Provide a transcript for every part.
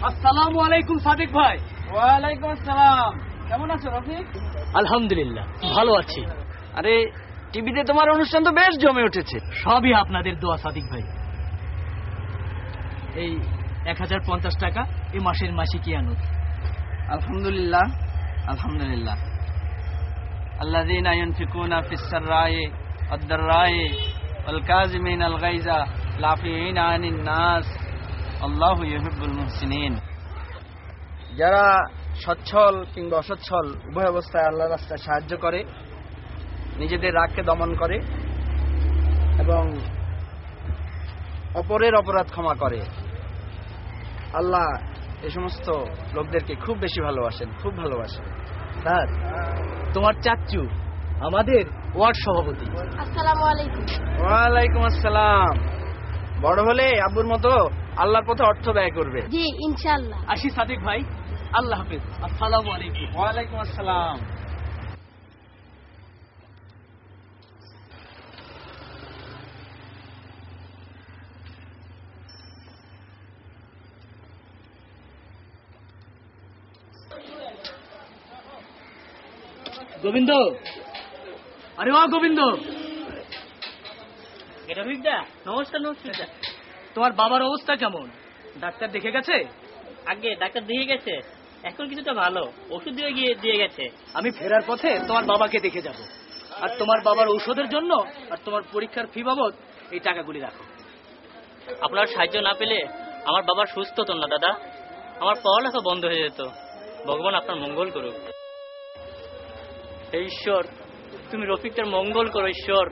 আসসালামু আলাইকুম সাদিক ভাই। ওয়ালাইকুম আসসালাম। কেমন আছো রফিক? আলহামদুলিল্লাহ ভালো আছি। আরে টিভিতে তোমার অনুষ্ঠান তো বেশ জমে উঠেছে। সবই আপনাদের দোয়া সাদিক ভাই। এই 1050 টাকা এই মাসের মাসিকিয়া নোট। আলহামদুলিল্লাহ আলহামদুলিল্লাহ। আল্লাযীনা ইউনফিকুনা ফিস-সাররাই ওয়াদ-দাররাই ওয়াল কাযিমিনাল গায়যা ওয়াল আফিনা আনিন নাস আল্লাহু ইউহিব্বুল মুহসিনিন। যারা সচ্ছল কিংবা অসচ্ছল উভয় অবস্থায় আল্লাহর রাস্তায় সাহায্য করে, নিজেদের রাগকে দমন করে এবং অপরের অপরাধ ক্ষমা করে, আল্লাহ এই সমস্ত লোকদেরকে খুব বেশি ভালোবাসেন, খুব ভালোবাসেন। স্যার, তোমার চাচ্চু আমাদের ওয়ার্ড সভাপতি। আসসালামু আলাইকুম। ওয়ালাইকুম আসসালাম। বড় হলে আব্বুর মতো আল্লাহর পথে অর্থ ব্যয় করবে। জি ইনশাআল্লাহ। আসি সাদিক ভাই, আল্লাহ হাফেজ। আসসালামু আলাইকুম। ওয়ালাইকুম আসসালাম। গোবিন্দ, আরে ও গোবিন্দ। এটা রফিকদা, নমস্কার। নমস্কার। তোমার বাবার অবস্থা কেমন? ডাক্তার দেখে গেছে? আগে ডাক্তার দিয়ে গেছে, এখন কিছুটা ভালো, ওষুধ দিয়ে গেছে। আমি ফেরার পথে তোমার বাবাকে দেখে যাব, আর তোমার বাবার ঔষধের জন্য আর তোমার পরীক্ষার ফি বাবদ এই টাকাগুলি রাখো। আপনার সাহায্য না পেলে আমার বাবার সুস্থ হতো না দাদা, আমার পড়ালেখা বন্ধ হয়ে যেত। ভগবান আপনার মঙ্গল করুক। হে ঈশ্বর, তুমি রফিকটার মঙ্গল করো ঈশ্বর।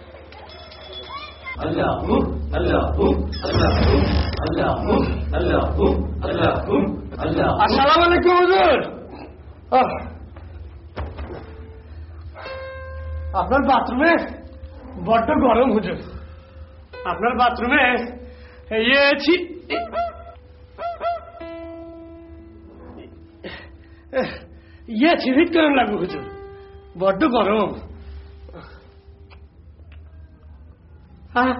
আসসালামু আলাইকুম হুজুর। আপনার বাথরুমে বড্ড গরম হুজুর। আপনার বাথরুমে ছিভিট কেমন লাগবে হুজুর? বড্ড গরম। বাহ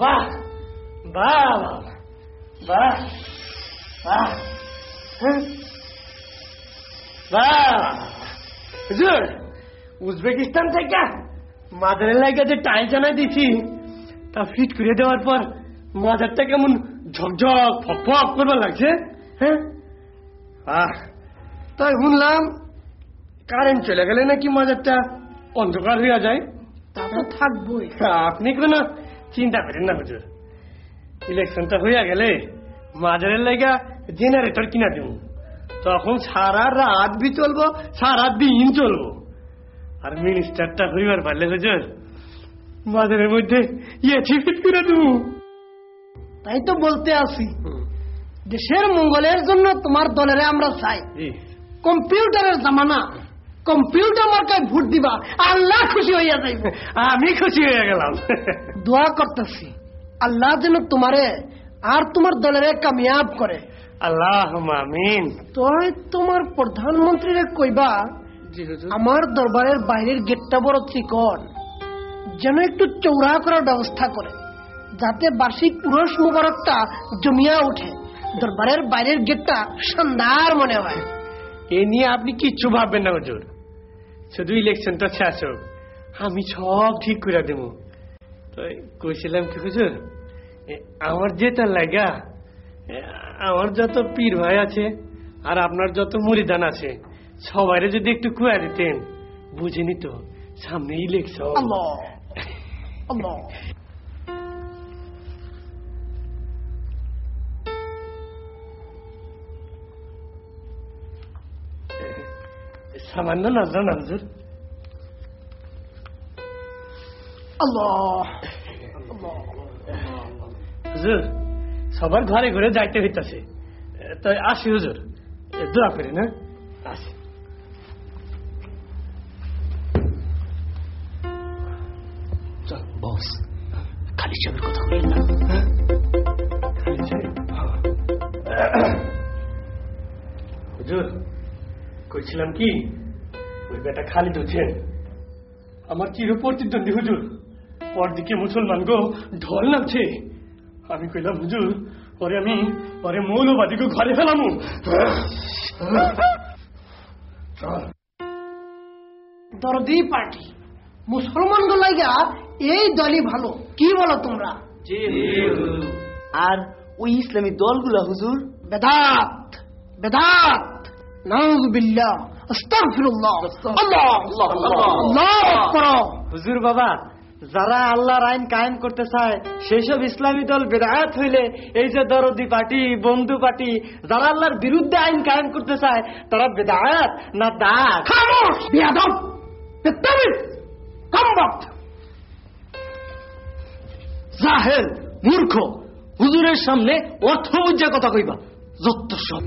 বাহ বাহ বাহ বাহ। হুজুর, উজবেকিস্তান থেকে মাদারের লাগে যে টাইল জানাই দিছি তা ফিট করে দেওয়ার পর মাদারটা কেমন ঝকঝক ফক ফক করবার লাগছে। হ্যাঁ, তাই শুনলাম কারেন্ট চলে গেলে নাকি মাদারটা অন্ধকার হয়ে যায়। তা তো থাকবোই। আপনি কোনো চিন্তা করেন না হুজুর, ইলেকশনটা হয়ে গেলে মাদারের লাগা জেনারেটর কিনা দেব, তখন সারা রাত বি চলবো, সারা দিন চলবো। আর মিনিস্টারটা হইবার পারলে হুজুর মাদারের মধ্যে ফিট করে দেব। তাই তো বলতে আসি, দেশের মঙ্গলের জন্য তোমার দলের আমরা চাই। কম্পিউটারের জামানা, কম্পিউটার মার্কায় ভোট দিবা, আল্লাহ খুশি হইয়া যাইব। আমি খুশি হয়ে গেলাম। দোয়া করতেছি আল্লাহ যেন তোমারে আর তোমার দলের কামিয়াব করে। আল্লাহ আমিন। তুই তোমার প্রধানমন্ত্রীরে কইবা আমার দরবারের বাইরের গেটটা বড় চিকন, যেন একটু চৌড়া করার ব্যবস্থা করে, যাতে বার্ষিক পুরুষ মুবারকটা জমিয়া উঠে, দরবারের বাইরের গেটটা শানদার মনে হয়। এ নিয়ে আপনি কিচ্ছু ভাববেন না হুজুর, শুধু ইলেকশনটা শেষ হোক, আমি সব ঠিক করে দেব। তাই কইছিলাম কি হুজুর, আমার যেটা লাগা, আমার যত পীর ভাই আছে আর আপনার যত মুরিদান আছে, সবাইরে যদি একটু কুয়া দিতেন, বুঝেনি তো সামনে ইলেকশন। আল্লাহ আল্লাহ। সামান্য নজর না হুজুর। আল্লাহ হুজুর, সবার ঘরে ঘরে যাইতে হইতাছে, তাই আসি হুজুর, দোয়া করি না, আসি। চল বস, খালি সাহেবের কথা বললেন না। হুজুর, কইছিলাম কি, ওই বেটা খালিদ হোসেন আমার চির প্রতিদ্বন্দ্বী হুজুর, ওর দিকে মুসলমান গো ঢল নামছে। আমি কইলাম হুজুর পরে মৌলবাদীকে ঘরে ফেলামু। দরদি পার্টি মুসলমান লাইগা এই দলই ভালো, কি বলো তোমরা? আর ওই ইসলামী দলগুলা হুজুর বেদাত বেদাত, নাউযুবিল্লাহ, আস্তাগফিরুল্লাহ, আল্লাহ আকবার। হুজুর বাবা, যারা আল্লাহর আইন কায়েম করতে চায় সেসব ইসলামী দল বেদাত হইলে এই যে দরদি পার্টি, বন্ধু পার্টি, যারা আল্লাহর বিরুদ্ধে আইন কায়েম করতে চায় তারা বেদাত না দাত? খামোশ বেয়াদব, বেত্তামিজ, কমবক্ত, জাহেল, মূর্খ, হুজুরের সামনে অর্থ বুঝা কথা কইবা, যত সব।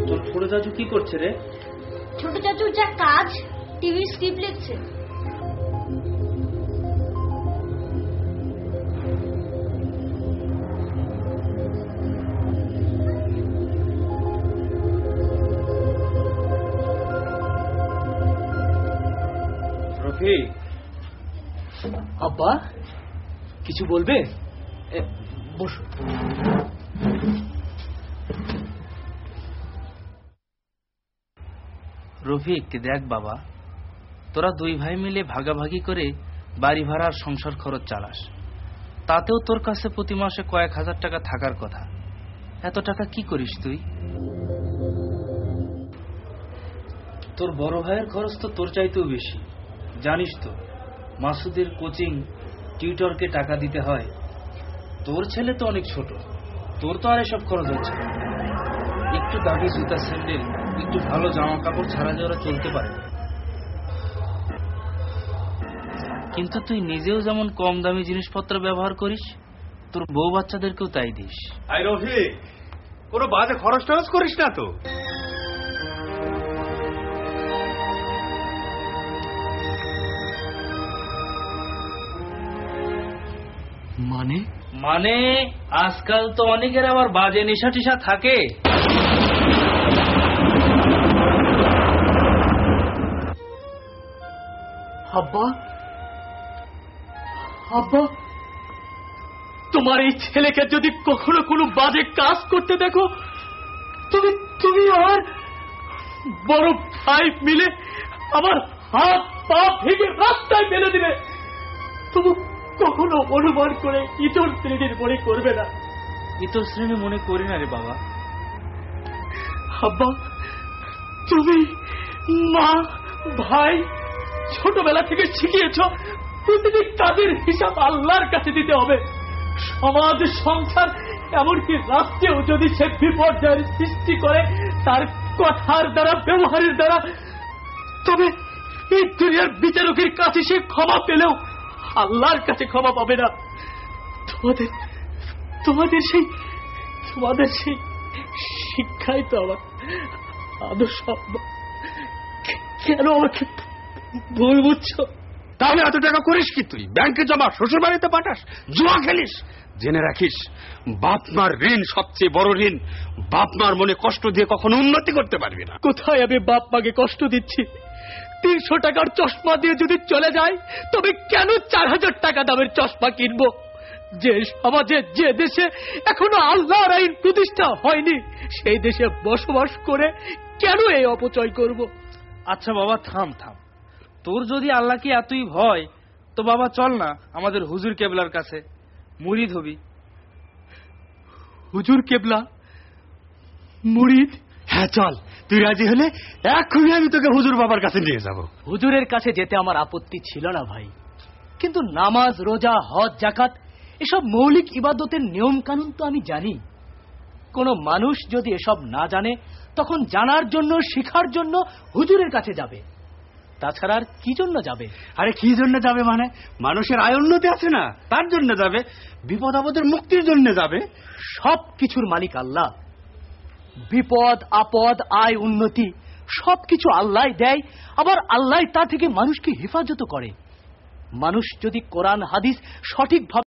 তোর ছোট চাচু কি করছে রে? ছোট চাচুর যা কাজ, টিভি স্ক্রিপ্ট লিখছে। রফিক, আব্বা কিছু বলবে? বসো। রফিক, দেখ বাবা, তোরা দুই ভাই মিলে ভাগাভাগি করে বাড়ি ভাড়ার সংসার খরচ চালাস, তাতেও তোর কাছে প্রতি মাসে কয়েক হাজার টাকা থাকার কথা। এত টাকা কি করিস তুই? তোর বড় ভাইয়ের খরচ তো তোর চাইতেও বেশি, জানিস তো। মাসুদের কোচিং, টিউটরকে টাকা দিতে হয়। তোর ছেলে তো অনেক ছোট, তোর তো আর এসব খরচ হচ্ছে না। একটু দামি জুতা, স্যান্ডেল, একটু ভালো জামা কাপড় ছাড়া যে ওরা চলতে পারে। কিন্তু তুই নিজেও যেমন কম দামি জিনিসপত্র ব্যবহার করিস, তোর বউ বাচ্চাদেরকেও তাই দিস। আই রফিক, কোনো বাজে খরচ টরচ করিস না তো? মানে আজকাল তো অনেকের আবার বাজে নেশা টিশা থাকে। আব্বা, আব্বা, তোমার এই ছেলেকে যদি কখনো কোনো বাজে কাজ করতে দেখো, তুমি আমার বড় ভাই মিলে আমার হাত পা ভেঙে রাস্তায় ফেলে দিবে। তবু কখনো অনুমান করে ইতর শ্রেণীর মনে করবে না। ইতর শ্রেণী মনে করি না রে বাবা। আব্বা, তুমি মা ভাই ছোটবেলা থেকে শিখিয়েছ প্রতিটি কাজের হিসাব আল্লাহর কাছে দিতে হবে। সমাজ, সংসার, এমনকি রাষ্ট্রেও যদি সে বিপর্যয়ের সৃষ্টি করে তার কথার দ্বারা, ব্যবহারের দ্বারা, তবে এই দুনিয়ার বিচারকের কাছে সে ক্ষমা পেলেও আল্লাহর কাছে ক্ষমা পাবে না। তোমাদের সেই শিক্ষাই তো আমার আদর্শ। কেন আমাকে ভুল বুঝছো? তাহলে এত টাকা করিস কি তুই? ব্যাংকে জমা, শ্বশুর বাড়িতে পাঠাস, জুয়া খেলিস। জেনে রাখিস, বাপ মার ঋণ সবচেয়ে বড় ঋণ। বাপ মার মনে কষ্ট দিয়ে কখনো উন্নতি করতে পারবি না। কোথায় আমি বাপ মাকে কষ্ট দিচ্ছি? 300 টাকার চশমা দিয়ে যদি চলে যায়, তবে কেন 4000 টাকা দামের চশমা কিনবো? যে সমাজে, যে দেশে এখনো আল্লাহর আইন প্রতিষ্ঠা হয়নি, সেই দেশে বসবাস করে কেন এই অপচয় করব? আচ্ছা বাবা, থাম। তোর যদি আল্লাহকে এতই ভয়, তো বাবা চল না আমাদের হুজুর কেবলার কাছে, মুরিদ হবি। হুজুর কেবলা মুরিদ? হ্যাঁ চল, তুই রাজি হলে এক্ষুনি আমি তোকে হুজুর বাবার কাছে নিয়ে যাব। হুজুরের কাছে যেতে আমার আপত্তি ছিল না ভাই, কিন্তু নামাজ, রোজা, হজ, যাকাত এসব মৌলিক ইবাদতের নিয়ম কানুন তো আমি জানি। কোন মানুষ যদি এসব না জানে, তখন জানার জন্য, শিখার জন্য হুজুরের কাছে যাবে। তাছাড়া আর কি জন্য যাবে? আরে কি জন্য যাবে মানে? মানুষের আয় উন্নতি আছে না, তার জন্য যাবে। বিপদ আপদের মুক্তির জন্য যাবে। সব কিছুর মালিক আল্লাহ। বিপদ আপদ, আয় উন্নতি সবকিছু আল্লাহ দেয়, আবার আল্লাহ তা থেকে মানুষকে হেফাজত করে। মানুষ যদি কোরআন হাদিস সঠিকভাবে